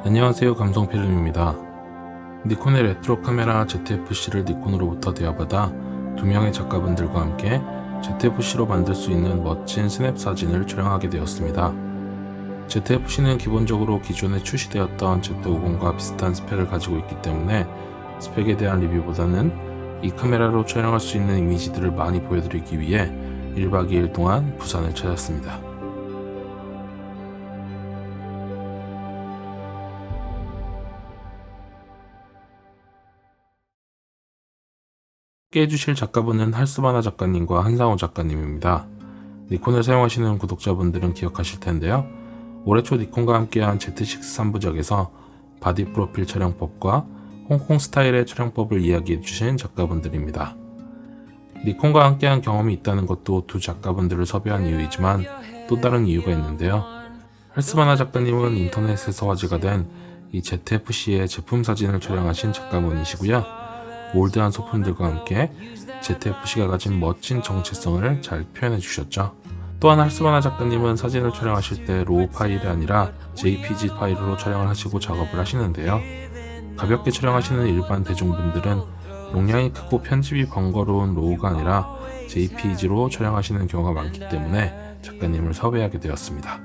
안녕하세요, 감성필름입니다. 니콘의 레트로 카메라 ZF-C를 니콘으로부터 대여받아 두 명의 작가분들과 함께 ZF-C로 만들 수 있는 멋진 스냅 사진을 촬영하게 되었습니다. ZF-C는 기본적으로 기존에 출시되었던 Z50과 비슷한 스펙을 가지고 있기 때문에 스펙에 대한 리뷰보다는 이 카메라로 촬영할 수 있는 이미지들을 많이 보여드리기 위해 1박 2일 동안 부산을 찾았습니다. 함께 해주실 작가분은 할스바나 작가님과 한상호 작가님입니다. 니콘을 사용하시는 구독자분들은 기억하실 텐데요. 올해 초 니콘과 함께한 Z6 3부작에서 바디 프로필 촬영법과 홍콩 스타일의 촬영법을 이야기해 주신 작가분들입니다. 니콘과 함께한 경험이 있다는 것도 두 작가분들을 섭외한 이유이지만 또 다른 이유가 있는데요. 할스바나 작가님은 인터넷에서 화제가 된 이 ZF-C의 제품 사진을 촬영하신 작가분이시고요. 올드한 소품들과 함께 ZF-C가 가진 멋진 정체성을 잘 표현해 주셨죠. 또한 할스바나 작가님은 사진을 촬영하실 때 로우 파일이 아니라 JPG 파일로 촬영을 하시고 작업을 하시는데요. 가볍게 촬영하시는 일반 대중분들은 용량이 크고 편집이 번거로운 로우가 아니라 JPG로 촬영하시는 경우가 많기 때문에 작가님을 섭외하게 되었습니다.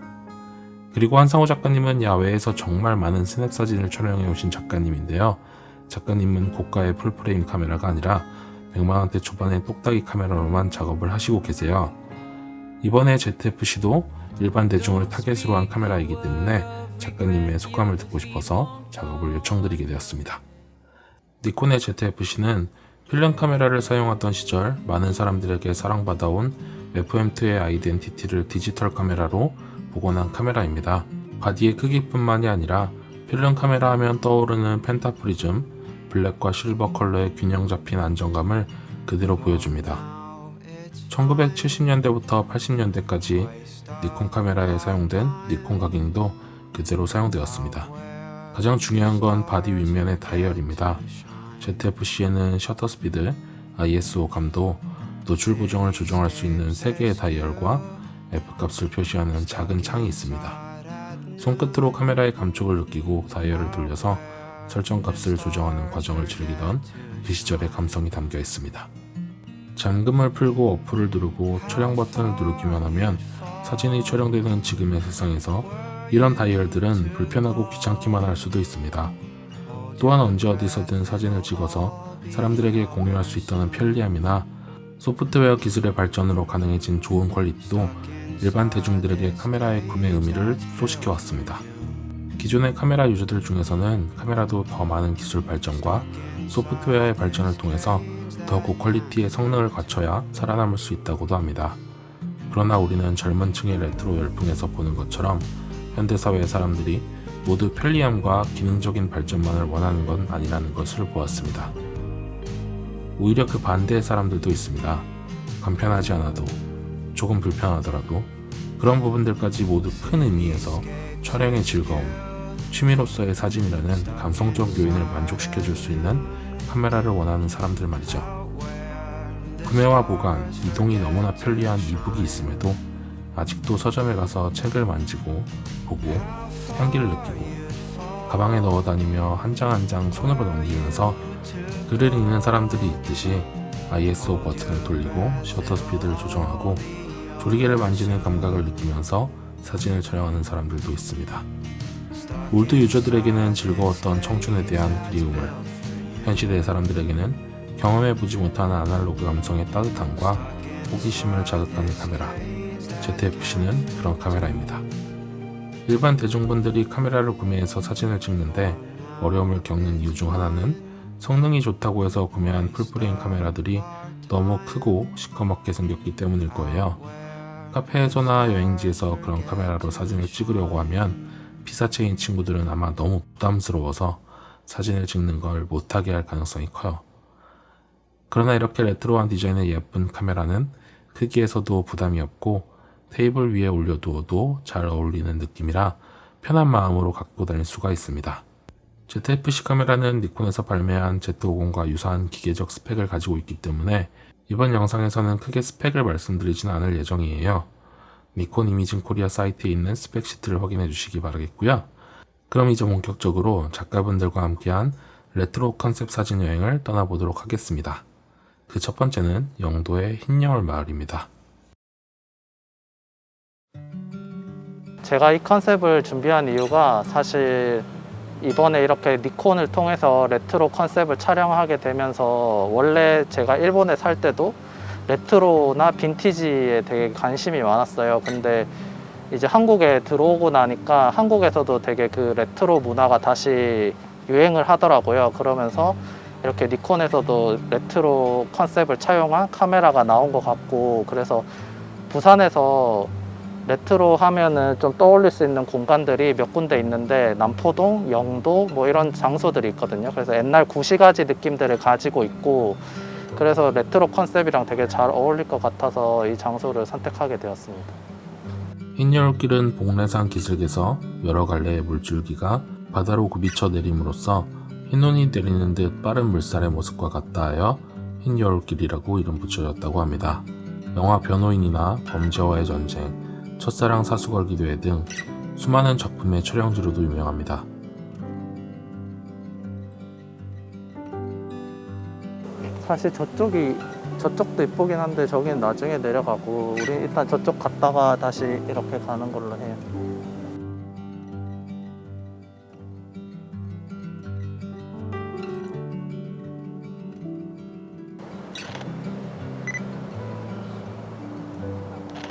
그리고 한상호 작가님은 야외에서 정말 많은 스냅 사진을 촬영해 오신 작가님인데요. 작가님은 고가의 풀프레임 카메라가 아니라 100만원대 초반의 똑딱이 카메라로만 작업을 하시고 계세요. 이번에 ZF-C도 일반 대중을 타겟으로 한 카메라이기 때문에 작가님의 소감을 듣고 싶어서 작업을 요청드리게 되었습니다. 니콘의 ZF-C는 필름 카메라를 사용하던 시절 많은 사람들에게 사랑받아온 FM2의 아이덴티티를 디지털 카메라로 복원한 카메라입니다. 바디의 크기뿐만이 아니라 필름 카메라 하면 떠오르는 펜타프리즘, 블랙과 실버 컬러의 균형 잡힌 안정감을 그대로 보여줍니다. 1970년대부터 80년대까지 니콘 카메라에 사용된 니콘 각인도 그대로 사용되었습니다. 가장 중요한 건 바디 윗면의 다이얼입니다. ZF-C에는 셔터 스피드, ISO 감도, 노출 보정을 조정할 수 있는 3개의 다이얼과 F값을 표시하는 작은 창이 있습니다. 손끝으로 카메라의 감촉을 느끼고 다이얼을 돌려서 설정값을 조정하는 과정을 즐기던 그 시절의 감성이 담겨 있습니다. 잠금을 풀고 어플을 누르고 촬영 버튼을 누르기만 하면 사진이 촬영되는 지금의 세상에서 이런 다이얼들은 불편하고 귀찮기만 할 수도 있습니다. 또한 언제 어디서든 사진을 찍어서 사람들에게 공유할 수 있다는 편리함이나 소프트웨어 기술의 발전으로 가능해진 좋은 퀄리티도 일반 대중들에게 카메라의 구매 의미를 축소시켜 왔습니다. 기존의 카메라 유저들 중에서는 카메라도 더 많은 기술 발전과 소프트웨어의 발전을 통해서 더 고퀄리티의 성능을 갖춰야 살아남을 수 있다고도 합니다. 그러나 우리는 젊은 층의 레트로 열풍에서 보는 것처럼 현대사회의 사람들이 모두 편리함과 기능적인 발전만을 원하는 건 아니라는 것을 보았습니다. 오히려 그 반대의 사람들도 있습니다. 간편하지 않아도, 조금 불편하더라도 그런 부분들까지 모두 큰 의미에서 촬영의 즐거움, 취미로서의 사진이라는 감성적 요인을 만족시켜줄 수 있는 카메라를 원하는 사람들 말이죠. 구매와 보관, 이동이 너무나 편리한 이북이 있음에도 아직도 서점에 가서 책을 만지고, 보고, 향기를 느끼고 가방에 넣어 다니며 한 장 한 장 손으로 넘기면서 글을 읽는 사람들이 있듯이 ISO 버튼을 돌리고 셔터 스피드를 조정하고 조리개를 만지는 감각을 느끼면서 사진을 촬영하는 사람들도 있습니다. 올드 유저들에게는 즐거웠던 청춘에 대한 그리움을, 현 시대의 사람들에게는 경험해보지 못하는 아날로그 감성의 따뜻함과 호기심을 자극하는 카메라, ZF-C는 그런 카메라입니다. 일반 대중분들이 카메라를 구매해서 사진을 찍는데 어려움을 겪는 이유 중 하나는 성능이 좋다고 해서 구매한 풀프레임 카메라들이 너무 크고 시커멓게 생겼기 때문일 거예요. 카페에서나 여행지에서 그런 카메라로 사진을 찍으려고 하면 피사체인 친구들은 아마 너무 부담스러워서 사진을 찍는 걸 못하게 할 가능성이 커요. 그러나 이렇게 레트로한 디자인의 예쁜 카메라는 크기에서도 부담이 없고 테이블 위에 올려두어도 잘 어울리는 느낌이라 편한 마음으로 갖고 다닐 수가 있습니다. ZF-C 카메라는 니콘에서 발매한 Z50과 유사한 기계적 스펙을 가지고 있기 때문에 이번 영상에서는 크게 스펙을 말씀드리진 않을 예정이에요. 니콘 이미징 코리아 사이트에 있는 스펙 시트를 확인해 주시기 바라겠고요. 그럼 이제 본격적으로 작가분들과 함께한 레트로 컨셉 사진 여행을 떠나보도록 하겠습니다. 그 첫 번째는 영도의 흰여울 마을입니다. 제가 이 컨셉을 준비한 이유가 사실 이번에 이렇게 니콘을 통해서 레트로 컨셉을 촬영하게 되면서 원래 제가 일본에 살 때도 레트로나 빈티지에 되게 관심이 많았어요. 근데 이제 한국에 들어오고 나니까 한국에서도 되게 그 레트로 문화가 다시 유행을 하더라고요. 그러면서 이렇게 니콘에서도 레트로 컨셉을 차용한 카메라가 나온 것 같고, 그래서 부산에서 레트로 하면은 좀 떠올릴 수 있는 공간들이 몇 군데 있는데 남포동, 영도 뭐 이런 장소들이 있거든요. 그래서 옛날 구시가지 느낌들을 가지고 있고, 그래서 레트로 컨셉이랑 되게 잘 어울릴 것 같아서 이 장소를 선택하게 되었습니다. 흰여울길은 복례산 기슭에서 여러 갈래의 물줄기가 바다로 굽이쳐 내림으로써 흰눈이 내리는 듯 빠른 물살의 모습과 같다 하여 흰여울길이라고 이름 붙여졌다고 합니다. 영화 변호인이나 범죄와의 전쟁, 첫사랑 사수걸기 대회 등 수많은 작품의 촬영지로도 유명합니다. 사실 저쪽도 이쁘긴 한데 저기는 나중에 내려가고, 우리 일단 저쪽 갔다가 다시 이렇게 가는 걸로 해요.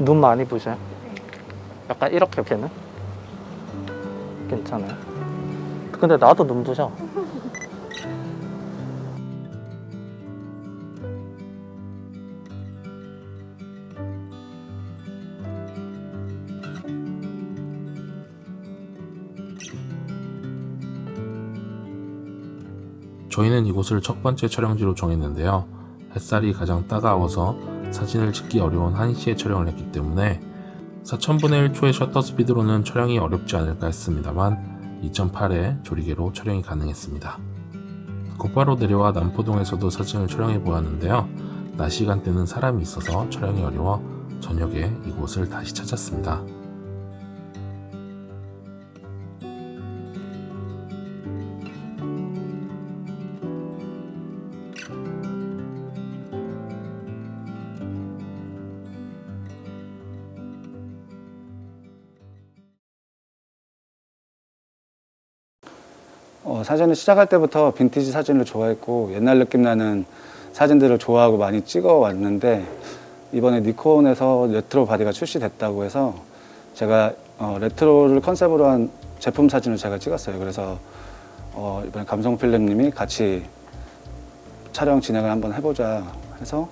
눈 많이 부셔요? 약간 이렇게 걔는? 괜찮아요. 근데 나도 눈 부셔. 저희는 이곳을 첫 번째 촬영지로 정했는데요. 햇살이 가장 따가워서 사진을 찍기 어려운 1시에 촬영을 했기 때문에 4000분의 1초의 셔터 스피드로는 촬영이 어렵지 않을까 했습니다만 2.8의 조리개로 촬영이 가능했습니다. 곧바로 내려와 남포동에서도 사진을 촬영해 보았는데요. 낮 시간대는 사람이 있어서 촬영이 어려워 저녁에 이곳을 다시 찾았습니다. 사진을 시작할 때부터 빈티지 사진을 좋아했고 옛날 느낌 나는 사진들을 좋아하고 많이 찍어 왔는데, 이번에 니콘에서 레트로 바디가 출시됐다고 해서 제가 레트로를 컨셉으로 한 제품 사진을 제가 찍었어요. 그래서 이번에 감성필름님이 같이 촬영 진행을 한번 해보자 해서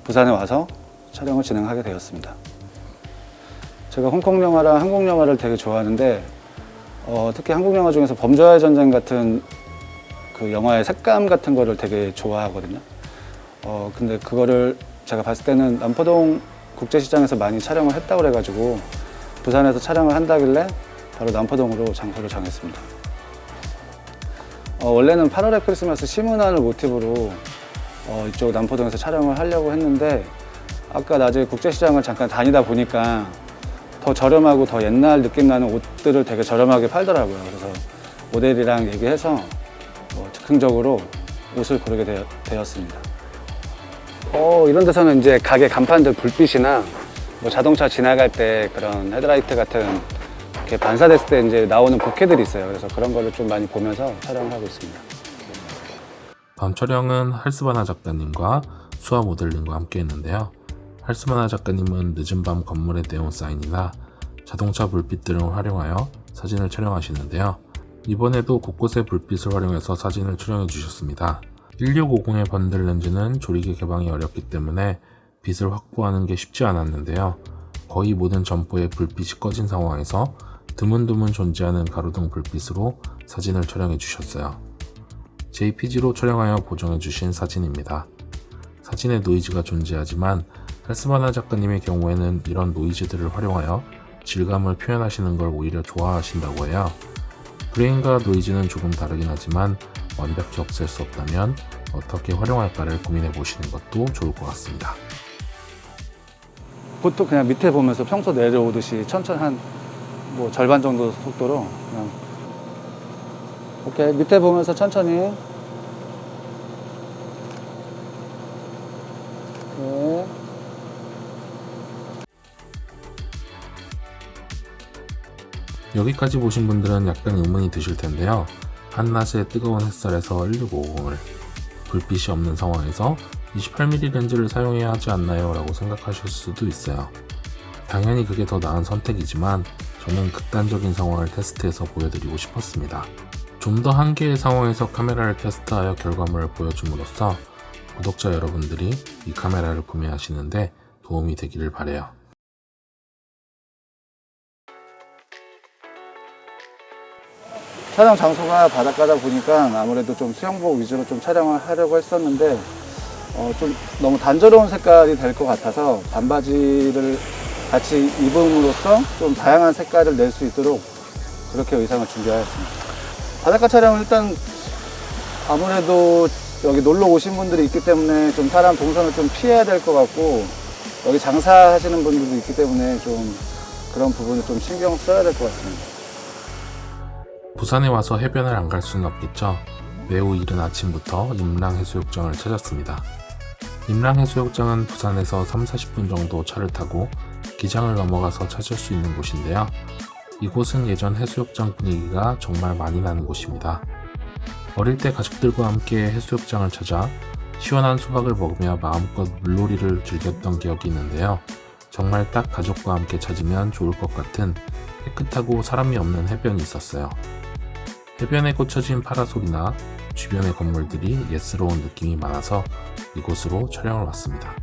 부산에 와서 촬영을 진행하게 되었습니다. 제가 홍콩 영화랑 한국 영화를 되게 좋아하는데 특히 한국 영화 중에서 범죄와의 전쟁 같은 그 영화의 색감 같은 거를 되게 좋아하거든요. 근데 그거를 제가 봤을 때는 남포동 국제시장에서 많이 촬영을 했다고 그래가지고 부산에서 촬영을 한다길래 바로 남포동으로 장소를 정했습니다. 원래는 8월의 크리스마스 시문화를 모티브로 이쪽 남포동에서 촬영을 하려고 했는데, 아까 낮에 국제시장을 잠깐 다니다 보니까 더 저렴하고 더 옛날 느낌 나는 옷들을 되게 저렴하게 팔더라고요. 그래서 모델이랑 얘기해서 즉흥적으로 옷을 고르게 되었습니다. 이런 데서는 이제 가게 간판들 불빛이나 뭐 자동차 지나갈 때 그런 헤드라이트 같은 이렇게 반사됐을 때 이제 나오는 bokeh들이 있어요. 그래서 그런 거를 좀 많이 보면서 촬영을 하고 있습니다. 밤 촬영은 할스바나 작가님과 수아 모델님과 함께 했는데요. 할스바나 작가님은 늦은 밤 건물에 떼온 사인이나 자동차 불빛 등을 활용하여 사진을 촬영하시는데요. 이번에도 곳곳에 불빛을 활용해서 사진을 촬영해 주셨습니다. 1650의 번들 렌즈는 조리개 개방이 어렵기 때문에 빛을 확보하는 게 쉽지 않았는데요. 거의 모든 점포에 불빛이 꺼진 상황에서 드문드문 존재하는 가로등 불빛으로 사진을 촬영해 주셨어요. JPG로 촬영하여 보정해 주신 사진입니다. 사진에 노이즈가 존재하지만 할스바나 작가님의 경우에는 이런 노이즈들을 활용하여 질감을 표현하시는 걸 오히려 좋아하신다고 해요. 브레인과 노이즈는 조금 다르긴 하지만 완벽히 없앨 수 없다면 어떻게 활용할까를 고민해 보시는 것도 좋을 것 같습니다. 보통 그냥 밑에 보면서 평소 내려오듯이 천천히 한 뭐 절반 정도 속도로 그냥 오케이, 밑에 보면서 천천히. 오케이. 여기까지 보신 분들은 약간 의문이 드실 텐데요. 한낮의 뜨거운 햇살에서 1650을 불빛이 없는 상황에서 28mm 렌즈를 사용해야 하지 않나요? 라고 생각하실 수도 있어요. 당연히 그게 더 나은 선택이지만 저는 극단적인 상황을 테스트해서 보여드리고 싶었습니다. 좀 더 한계의 상황에서 카메라를 테스트하여 결과물을 보여줌으로써 구독자 여러분들이 이 카메라를 구매하시는데 도움이 되기를 바라요. 촬영 장소가 바닷가다 보니까 아무래도 좀 수영복 위주로 좀 촬영을 하려고 했었는데 좀 너무 단조로운 색깔이 될 것 같아서 반바지를 같이 입음으로써 좀 다양한 색깔을 낼 수 있도록 그렇게 의상을 준비하였습니다. 바닷가 촬영은 일단 아무래도 여기 놀러 오신 분들이 있기 때문에 좀 사람 동선을 좀 피해야 될 것 같고 여기 장사하시는 분들도 있기 때문에 좀 그런 부분을 좀 신경 써야 될 것 같습니다. 부산에 와서 해변을 안 갈 수는 없겠죠. 매우 이른 아침부터 임랑해수욕장을 찾았습니다. 임랑해수욕장은 부산에서 3-40분 정도 차를 타고 기장을 넘어가서 찾을 수 있는 곳인데요. 이곳은 예전 해수욕장 분위기가 정말 많이 나는 곳입니다. 어릴 때 가족들과 함께 해수욕장을 찾아 시원한 수박을 먹으며 마음껏 물놀이를 즐겼던 기억이 있는데요. 정말 딱 가족과 함께 찾으면 좋을 것 같은 깨끗하고 사람이 없는 해변이 있었어요. 해변에 꽂혀진 파라솔이나 주변의 건물들이 예스러운 느낌이 많아서 이곳으로 촬영을 왔습니다.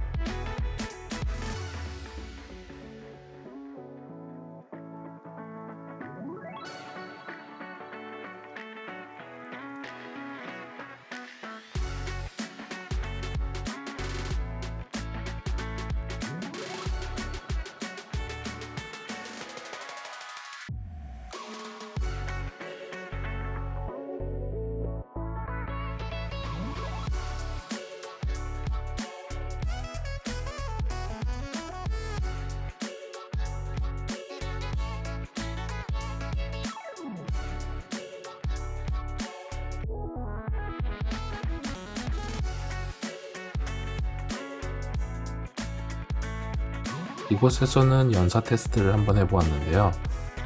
이곳에서는 연사 테스트를 한번 해보았는데요.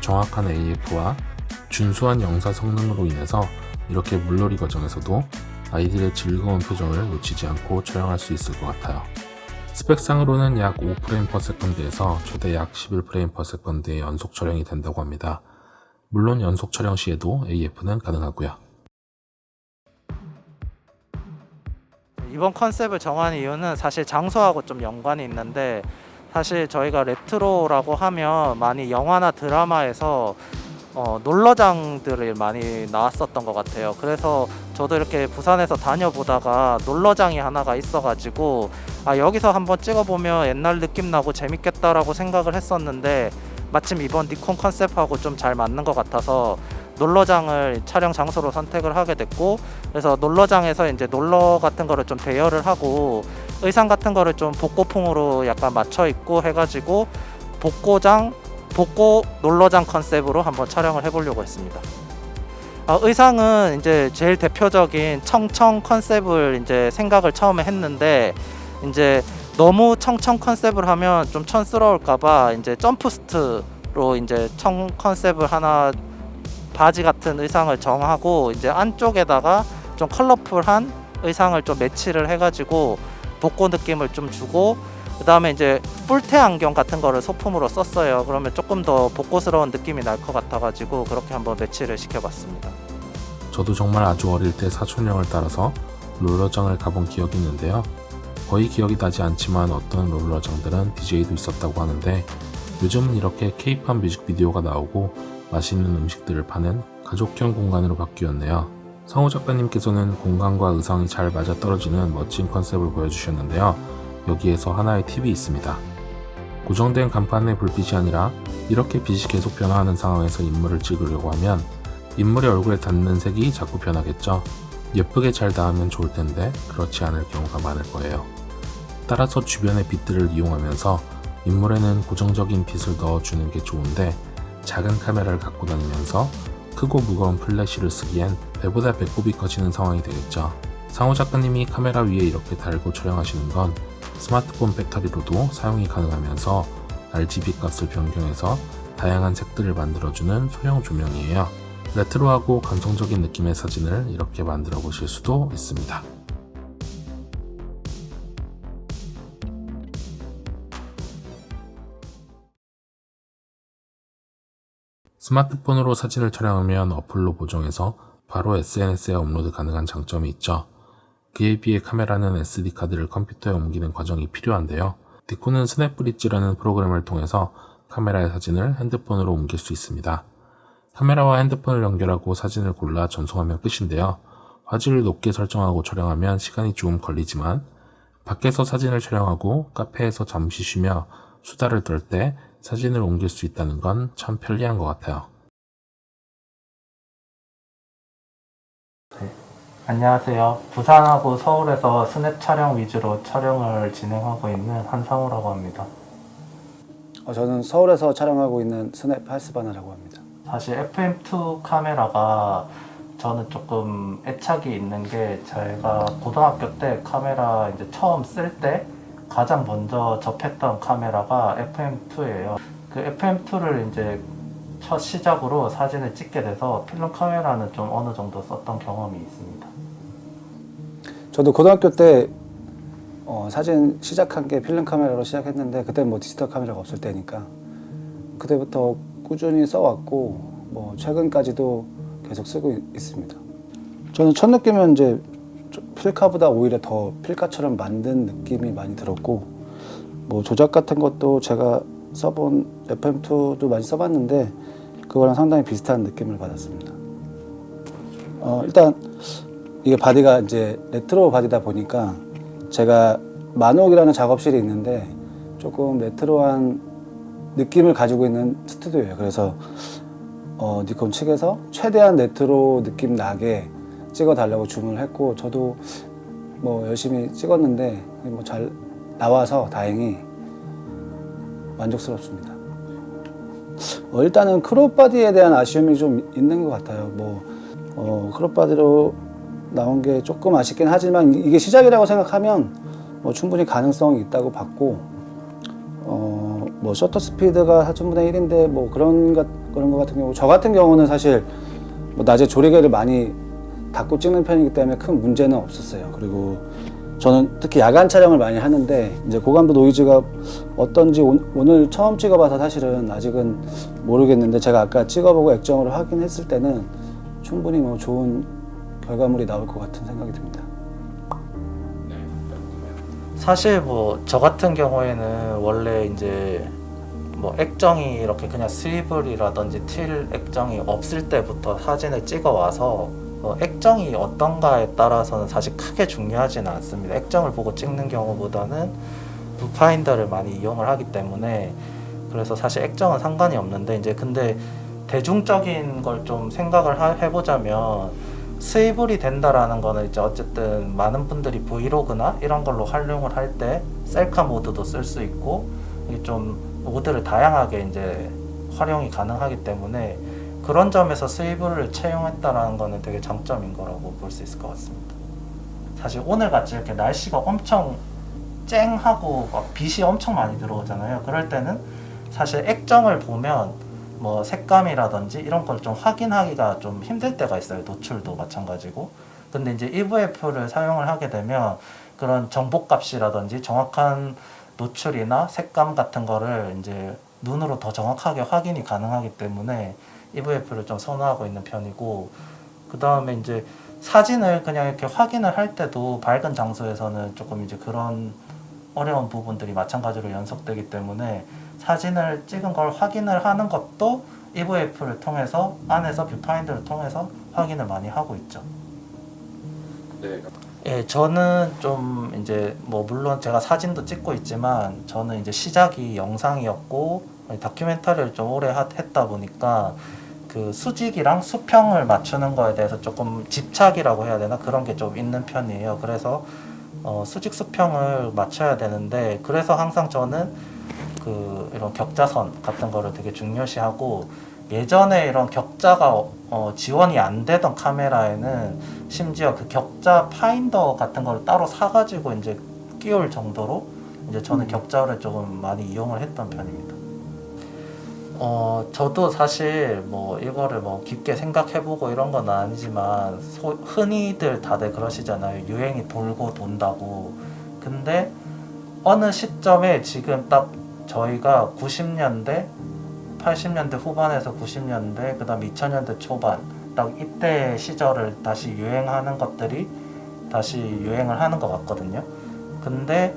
정확한 AF와 준수한 영사 성능으로 인해서 이렇게 물놀이 과정에서도 아이들의 즐거운 표정을 놓치지 않고 촬영할 수 있을 것 같아요. 스펙상으로는 약 5프레임/세컨드에서 최대 약 11프레임/세컨드의 연속 촬영이 된다고 합니다. 물론 연속 촬영 시에도 AF는 가능하고요. 이번 컨셉을 정한 이유는 사실 장소하고 좀 연관이 있는데, 사실 저희가 레트로라고 하면 많이 영화나 드라마에서 놀러장들이 많이 나왔었던 것 같아요. 그래서 저도 이렇게 부산에서 다녀보다가 놀러장이 하나가 있어가지고 여기서 한번 찍어보면 옛날 느낌 나고 재밌겠다라고 생각을 했었는데, 마침 이번 니콘 컨셉하고 좀 잘 맞는 것 같아서 놀러장을 촬영 장소로 선택을 하게 됐고, 그래서 놀러장에서 이제 놀러 같은 거를 좀 대여를 하고 의상 같은 거를 좀 복고풍으로 약간 맞춰 입고 해가지고 복고 놀러장 컨셉으로 한번 촬영을 해보려고 했습니다. 의상은 이제 제일 대표적인 청청 컨셉을 이제 생각을 처음에 했는데, 이제 너무 청청 컨셉을 하면 좀 촌스러울까봐 이제 점프스트로 이제 청 컨셉을 하나 바지 같은 의상을 정하고 이제 안쪽에다가 좀 컬러풀한 의상을 좀 매치를 해가지고 복고 느낌을 좀 주고, 그 다음에 이제 뿔테 안경 같은 거를 소품으로 썼어요. 그러면 조금 더 복고스러운 느낌이 날 것 같아가지고 그렇게 한번 매치를 시켜봤습니다. 저도 정말 아주 어릴 때 사촌형을 따라서 롤러장을 가본 기억이 있는데요. 거의 기억이 나지 않지만 어떤 롤러장들은 DJ도 있었다고 하는데, 요즘은 이렇게 K-팝 뮤직비디오가 나오고 맛있는 음식들을 파는 가족형 공간으로 바뀌었네요. 성우 작가님께서는 공간과 의상이 잘 맞아떨어지는 멋진 컨셉을 보여주셨는데요. 여기에서 하나의 팁이 있습니다. 고정된 간판의 불빛이 아니라 이렇게 빛이 계속 변화하는 상황에서 인물을 찍으려고 하면 인물의 얼굴에 닿는 색이 자꾸 변하겠죠. 예쁘게 잘 닿으면 좋을 텐데 그렇지 않을 경우가 많을 거예요. 따라서 주변의 빛들을 이용하면서 인물에는 고정적인 빛을 넣어주는 게 좋은데, 작은 카메라를 갖고 다니면서 크고 무거운 플래시를 쓰기엔 배보다 배꼽이 커지는 상황이 되겠죠. 상호 작가님이 카메라 위에 이렇게 달고 촬영하시는 건 스마트폰 배터리로도 사용이 가능하면서 RGB 값을 변경해서 다양한 색들을 만들어주는 소형 조명이에요. 레트로하고 감성적인 느낌의 사진을 이렇게 만들어 보실 수도 있습니다. 스마트폰으로 사진을 촬영하면 어플로 보정해서 바로 SNS에 업로드 가능한 장점이 있죠. 그에 비해 카메라는 SD카드를 컴퓨터에 옮기는 과정이 필요한데요. 니콘은 스냅브릿지라는 프로그램을 통해서 카메라의 사진을 핸드폰으로 옮길 수 있습니다. 카메라와 핸드폰을 연결하고 사진을 골라 전송하면 끝인데요. 화질을 높게 설정하고 촬영하면 시간이 조금 걸리지만 밖에서 사진을 촬영하고 카페에서 잠시 쉬며 수다를 떨 때 사진을 옮길 수 있다는 건 참 편리한 것 같아요. 안녕하세요. 부산하고 서울에서 스냅 촬영 위주로 촬영을 진행하고 있는 한상우라고 합니다. 저는 서울에서 촬영하고 있는 스냅 하스바나라고 합니다. 사실 FM2 카메라가 저는 조금 애착이 있는 게 제가 고등학교 때 카메라 이제 처음 쓸 때 가장 먼저 접했던 카메라가 FM2예요. 그 FM2를 이제 첫 시작으로 사진을 찍게 돼서 필름 카메라는 좀 어느 정도 썼던 경험이 있습니다. 저도 고등학교 때 사진 시작한 게 필름 카메라로 시작했는데 그때는 뭐 디지털 카메라가 없을 때니까 그때부터 꾸준히 써왔고 뭐 최근까지도 계속 쓰고 있습니다. 저는 첫 느낌은 이제 필카보다 오히려 더 필카처럼 만든 느낌이 많이 들었고 뭐 조작 같은 것도 제가 써본 FM2도 많이 써봤는데 그거랑 상당히 비슷한 느낌을 받았습니다. 일단 이게 바디가 이제 레트로 바디다 보니까 제가 만옥이라는 작업실이 있는데 조금 레트로한 느낌을 가지고 있는 스튜디오예요. 그래서 니콘 측에서 최대한 레트로 느낌 나게 찍어달라고 주문을 했고 저도 뭐 열심히 찍었는데 뭐 잘 나와서 다행히 만족스럽습니다. 일단은 크롭 바디에 대한 아쉬움이 좀 있는 것 같아요. 크롭 바디로 나온 게 조금 아쉽긴 하지만 이게 시작이라고 생각하면 뭐 충분히 가능성이 있다고 봤고 뭐 셔터 스피드가 4,000분의 1인데 뭐 그런 거 같은 경우 저 같은 경우는 사실 뭐 낮에 조리개를 많이 닫고 찍는 편이기 때문에 큰 문제는 없었어요. 그리고 저는 특히 야간 촬영을 많이 하는데 이제 고감도 노이즈가 어떤지 오늘 처음 찍어봐서 사실은 아직은 모르겠는데 제가 아까 찍어보고 액정으로 확인했을 때는 충분히 뭐 좋은 결과물이 나올 것 같은 생각이 듭니다. 사실 뭐 저 같은 경우에는 원래 이제 뭐 액정이 이렇게 그냥 스위블이라든지 틸 액정이 없을 때부터 사진을 찍어 와서 액정이 어떤가에 따라서는 사실 크게 중요하지는 않습니다. 액정을 보고 찍는 경우보다는 뷰파인더를 많이 이용을 하기 때문에 그래서 사실 액정은 상관이 없는데 이제 근데 대중적인 걸 좀 생각을 해보자면 스위블이 된다라는 거는 이제 어쨌든 많은 분들이 브이로그나 이런 걸로 활용을 할 때 셀카 모드도 쓸 수 있고 이게 좀 모드를 다양하게 이제 활용이 가능하기 때문에 그런 점에서 스위블을 채용했다라는 거는 되게 장점인 거라고 볼 수 있을 것 같습니다. 사실 오늘같이 이렇게 날씨가 엄청 쨍하고 막 빛이 엄청 많이 들어오잖아요. 그럴 때는 사실 액정을 보면 뭐 색감이라든지 이런 걸 좀 확인하기가 좀 힘들 때가 있어요. 노출도 마찬가지고. 근데 이제 EVF를 사용을 하게 되면 그런 정보값이라든지 정확한 노출이나 색감 같은 거를 이제 눈으로 더 정확하게 확인이 가능하기 때문에 EVF를 좀 선호하고 있는 편이고, 그 다음에 이제 사진을 그냥 이렇게 확인을 할 때도 밝은 장소에서는 조금 이제 그런 어려운 부분들이 마찬가지로 연속되기 때문에 사진을 찍은 걸 확인을 하는 것도 EVF를 통해서 안에서 뷰파인더를 통해서 확인을 많이 하고 있죠. 네. 예, 저는 좀 이제 뭐 물론 제가 사진도 찍고 있지만 저는 이제 시작이 영상이었고 다큐멘터리를 좀 오래 했다 보니까 그 수직이랑 수평을 맞추는 거에 대해서 조금 집착이라고 해야 되나 그런 게 좀 있는 편이에요. 그래서 수직 수평을 맞춰야 되는데 그래서 항상 저는 그 이런 격자선 같은 거를 되게 중요시하고 예전에 이런 격자가 지원이 안 되던 카메라에는 심지어 그 격자 파인더 같은 걸 따로 사가지고 이제 끼울 정도로 이제 저는 격자를 조금 많이 이용을 했던 편입니다. 저도 사실 뭐 이거를 뭐 깊게 생각해보고 이런 건 아니지만 흔히들 다들 그러시잖아요. 유행이 돌고 돈다고. 근데 어느 시점에 지금 딱 저희가 90년대, 80년대 후반에서 90년대, 그 다음 2000년대 초반 딱 이때 시절을 다시 유행하는 것들이 다시 유행을 하는 것 같거든요. 근데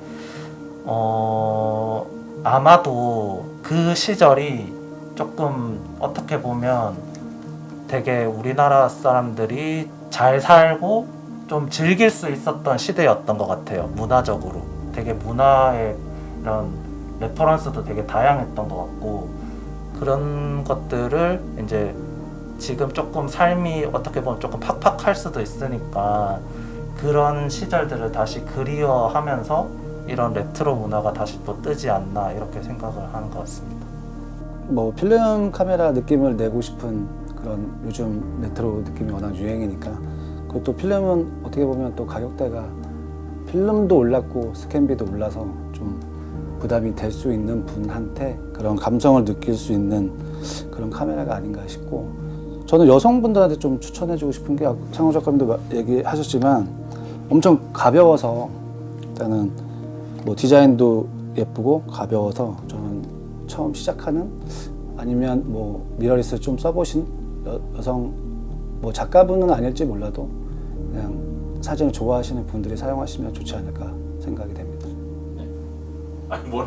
아마도 그 시절이 조금 어떻게 보면 되게 우리나라 사람들이 잘 살고 좀 즐길 수 있었던 시대였던 것 같아요. 문화적으로 되게 문화의 이런 레퍼런스도 되게 다양했던 것 같고, 그런 것들을 이제 지금 조금 삶이 어떻게 보면 조금 팍팍할 수도 있으니까 그런 시절들을 다시 그리워하면서 이런 레트로 문화가 다시 또 뜨지 않나 이렇게 생각을 하는 것 같습니다. 뭐 필름 카메라 느낌을 내고 싶은 그런 요즘 레트로 느낌이 워낙 유행이니까, 그것도 필름은 어떻게 보면 또 가격대가 필름도 올랐고 스캔비도 올라서 좀 부담이 될 수 있는 분한테 그런 감성을 느낄 수 있는 그런 카메라가 아닌가 싶고, 저는 여성분들한테 좀 추천해주고 싶은 게 창호 작가님도 얘기하셨지만 엄청 가벼워서, 일단은 뭐 디자인도 예쁘고 가벼워서 저는 처음 시작하는, 아니면 뭐 미러리스 좀 써보신 여성 뭐 작가분은 아닐지 몰라도 그냥 사진을 좋아하시는 분들이 사용하시면 좋지 않을까 생각이 됩니다. 아니 뭐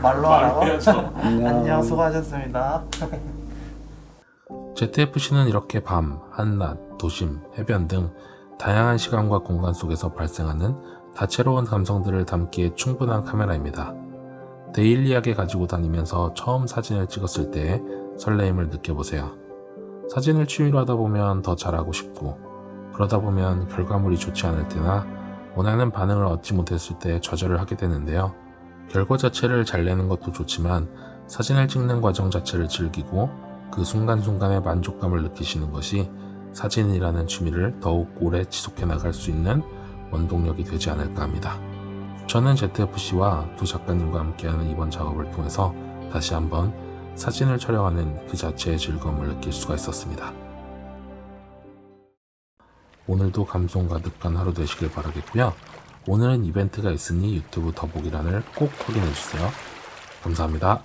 말로 하라고? 안녕. 수고하셨습니다. ZFC는 이렇게 밤, 한낮, 도심, 해변 등 다양한 시간과 공간 속에서 발생하는 다채로운 감성들을 담기에 충분한 카메라입니다. 데일리하게 가지고 다니면서 처음 사진을 찍었을 때의 설레임을 느껴보세요. 사진을 취미로 하다 보면 더 잘하고 싶고, 그러다 보면 결과물이 좋지 않을 때나 원하는 반응을 얻지 못했을 때 좌절을 하게 되는데요. 결과 자체를 잘 내는 것도 좋지만 사진을 찍는 과정 자체를 즐기고 그 순간순간의 만족감을 느끼시는 것이 사진이라는 취미를 더욱 오래 지속해 나갈 수 있는 원동력이 되지 않을까 합니다. 저는 ZFC와 두 작가님과 함께하는 이번 작업을 통해서 다시 한번 사진을 촬영하는 그 자체의 즐거움을 느낄 수가 있었습니다. 오늘도 감성 가득한 하루 되시길 바라겠고요. 오늘은 이벤트가 있으니 유튜브 더보기란을 꼭 확인해주세요. 감사합니다.